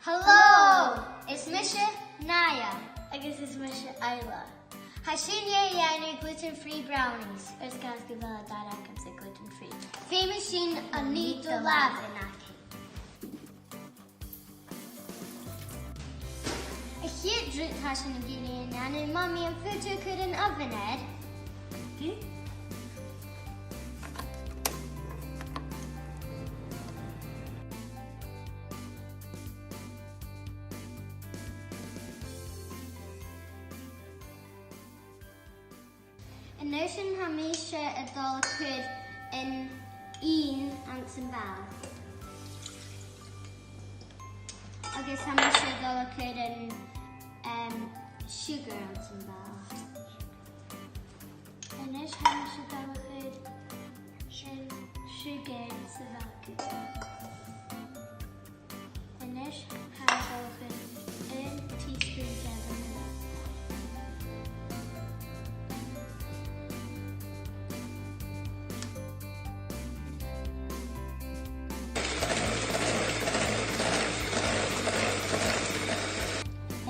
Hello! It's Misha Naya. Agus is Misha Ayla. Hashinya yani gluten-free brownies. Ers gas gyda dada comes a gluten-free. Famous shin Anita Lavinaki. A huge root hash in a gillian and mommy and future could an oven head. Okay. A notion hamisha a dollar could in Anson Ball. I guess hamisha a dollar could in sugar Anson Ball. And ish hamisha dada could in sugar savaki. And ish dada could in teaspoon vanilla.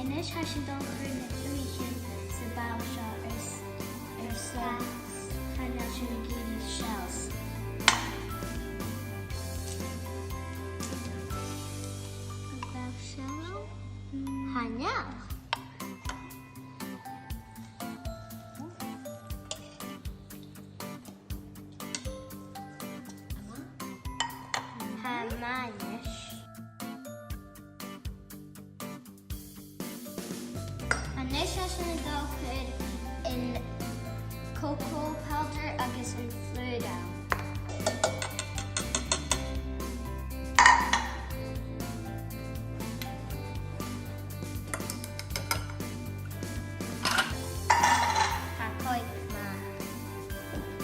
Inish hashin don kurn uihin sa bausha sa hanashunagiri shells. Bausha? Hanya. Hamanish. Anish hashin dal could in cocoa powder agus in fluida. Hakoik ma.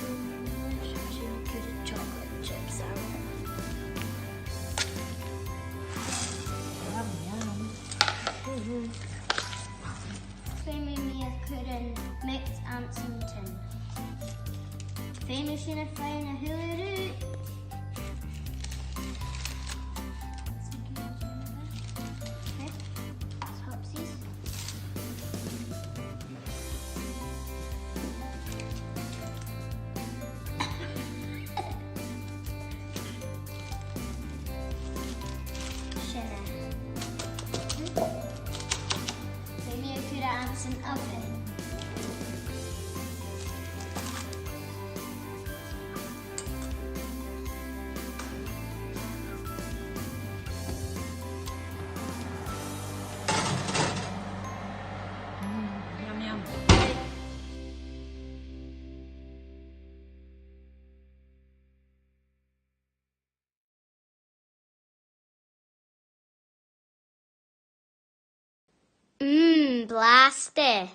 Inish hashin could chocolate chips out. Famous Mia couldn't mix Anson. Famous in a flying a hula. Okay. Hopsies. Shanna. Famous could Anson oven. Yum, yum. Blast it.